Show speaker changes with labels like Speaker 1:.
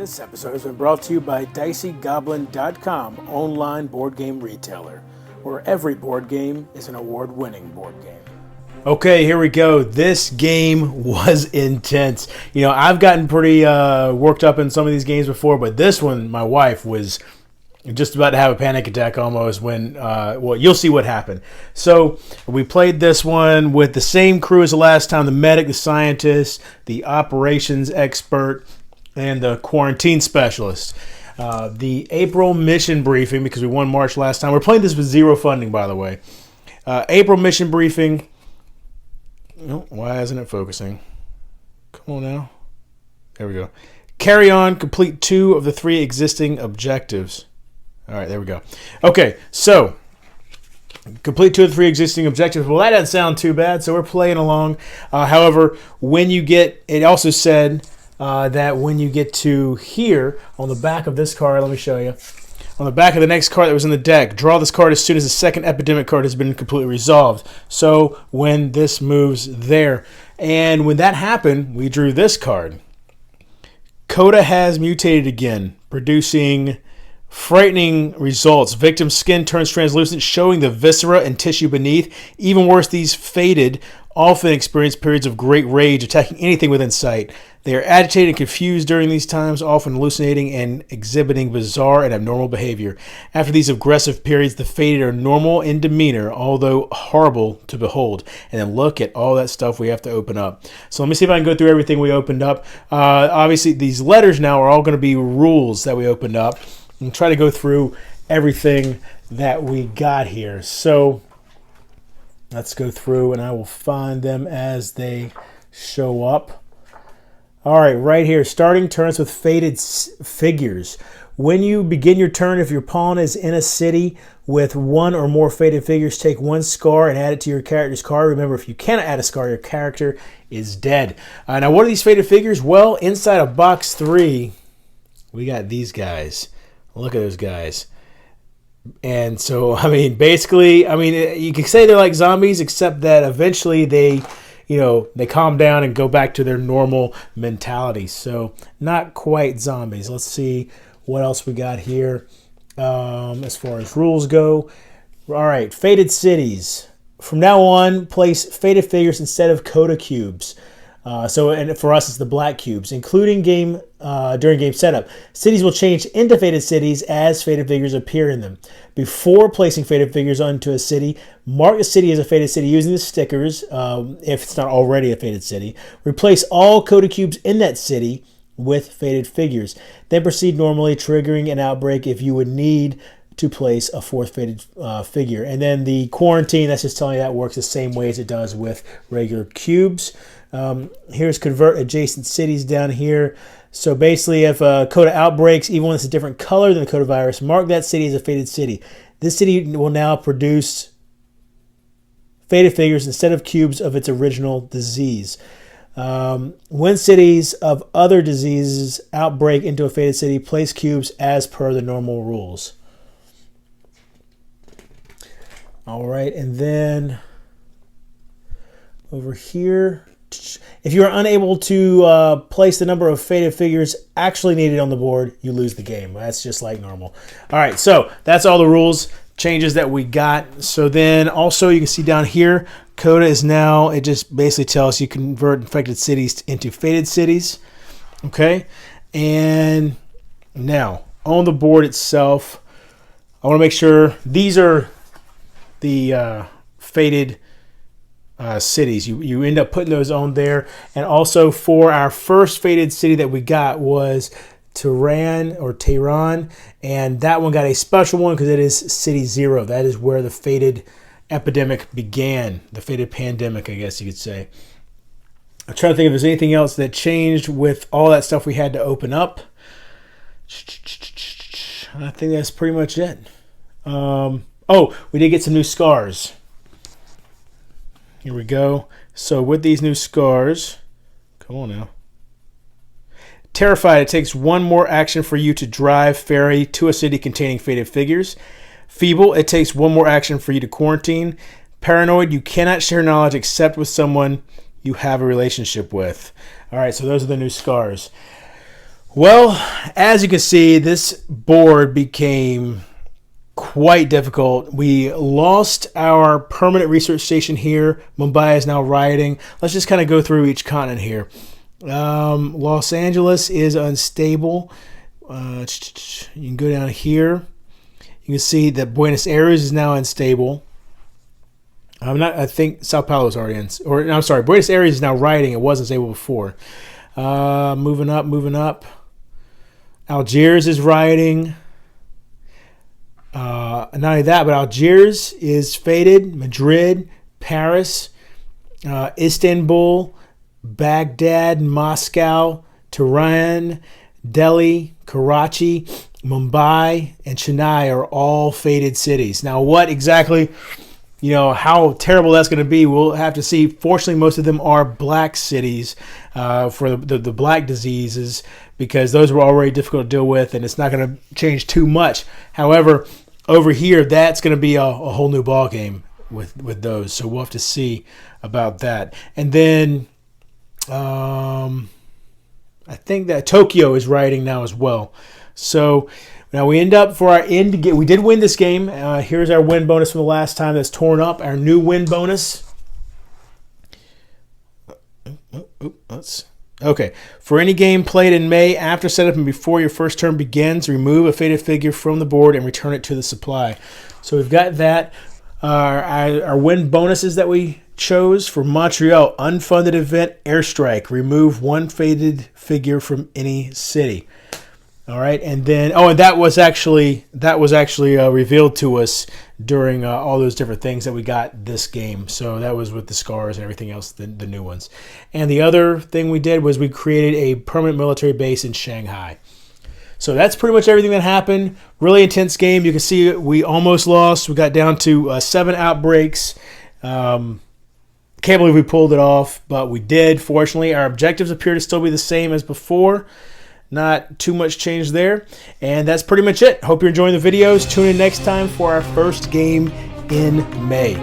Speaker 1: This episode has been brought to you by DiceyGoblin.com, online board game retailer, where every board game is an award-winning board game. Okay, here we go. This game was intense. You know, I've gotten pretty worked up in some of these games before, but this one, my wife was just about to have a panic attack almost when, well, you'll see what happened. So we played this one with the same crew as the last time, the medic, the scientist, the operations expert, and the quarantine specialist. The April mission briefing, because we won March last time. We're playing this with zero funding, by the way. April mission briefing. Oh, why isn't it focusing? Come on now. There we go. Carry on, complete 2 of the 3 existing objectives. All right, there we go. Okay, so complete 2 of the 3 existing objectives. Well, that doesn't sound too bad, so we're playing along. However, when you get, it also said that when you get to here, on the back of this card, let me show you. On the back of the next card that was in the deck, draw this card as soon as the second epidemic card has been completely resolved. So when this moves there. And when that happened, we drew this card. Coda has mutated again, producing frightening results. Victim's skin turns translucent, showing the viscera and tissue beneath. Even worse, these faded often experience periods of great rage, attacking anything within sight. They are agitated and confused during these times, often hallucinating and exhibiting bizarre and abnormal behavior. After these aggressive periods, the faded are normal in demeanor, although horrible to behold. And then look at all that stuff we have to open up. So let me see if I can go through everything we opened up. Obviously, these letters now are all going to be rules that we opened up. And try to go through everything that we got here. So let's go through and I will find them as they show up. All right, right here, starting turns with faded figures. When you begin your turn, if your pawn is in a city with 1 or more faded figures, take 1 scar and add it to your character's card. Remember, if you cannot add a scar, your character is dead. Now, what are these faded figures? Well, inside of box 3, we got these guys. Look at those guys. And so, I mean, basically, I mean, you could say they're like zombies, except that eventually they calm down and go back to their normal mentality. So, not quite zombies. Let's see what else we got here as far as rules go. All right, faded cities. From now on, place faded figures instead of Coda cubes. And for us, it's the black cubes, including during game setup. Cities will change into faded cities as faded figures appear in them. Before placing faded figures onto a city, mark the city as a faded city using the stickers, if it's not already a faded city. Replace all Coda cubes in that city with faded figures. Then proceed normally, triggering an outbreak if you would need to place a 4th faded figure. And then the quarantine, that's just telling you that works the same way as it does with regular cubes. Here's convert adjacent cities down here. So basically, if a Coda outbreaks, even when it's a different color than the Coda virus, mark that city as a faded city. This city will now produce faded figures instead of cubes of its original disease. When cities of other diseases outbreak into a faded city, place cubes as per the normal rules. All right, and then over here, if you are unable to place the number of faded figures actually needed on the board, you lose the game. That's just like normal. All right, so that's all the rules changes that we got. So then also you can see down here, Coda is now, it just basically tells you convert infected cities into faded cities. Okay, and now on the board itself, I want to make sure these are the faded cities. You end up putting those on there. And also for our first faded city that we got was Tehran, and that one got a special one because it is City 0. That is where the faded epidemic began, the faded pandemic, I guess you could say. I'm trying to think if there's anything else that changed with all that stuff we had to open up. I think that's pretty much it. Oh, we did get some new scars. Here we go. So with these new scars, come on now. Terrified, it takes 1 more action for you to drive ferry to a city containing faded figures. Feeble, it takes 1 more action for you to quarantine. Paranoid, you cannot share knowledge except with someone you have a relationship with. All right, so those are the new scars. Well, as you can see, this board became quite difficult. We lost our permanent research station here. Mumbai is now rioting. Let's just kind of go through each continent here. Los Angeles is unstable. You can go down here. You can see that Buenos Aires is now unstable. I think Sao Paulo is already I'm sorry, Buenos Aires is now rioting. It wasn't stable before. Moving up. Algiers is rioting. Not only that, but Algiers is faded. Madrid, Paris, Istanbul, Baghdad, Moscow, Tehran, Delhi, Karachi, Mumbai, and Chennai are all faded cities. Now, what exactly, how terrible that's going to be, we'll have to see. Fortunately, most of them are black cities for the black diseases, because those were already difficult to deal with, and it's not going to change too much. However, over here, that's going to be a whole new ball game with those. So we'll have to see about that. And then I think that Tokyo is rioting now as well. So now we end up for our end game. We did win this game. Here's our win bonus from the last time that's torn up. Our new win bonus. Okay. For any game played in May after setup and before your first turn begins, remove a faded figure from the board and return it to the supply. So we've got that. Our win bonuses that we chose for Montreal: unfunded event airstrike. Remove one faded figure from any city. All right, and then and that was actually revealed to us during all those different things that we got this game. So that was with the scars and everything else, the new ones. And the other thing we did was we created a permanent military base in Shanghai. So that's pretty much everything that happened. Really intense game. You can see we almost lost. We got down to 7 outbreaks. Can't believe we pulled it off, but we did. Fortunately, our objectives appear to still be the same as before. Not too much change there. And that's pretty much it. Hope you're enjoying the videos. Tune in next time for our first game in May.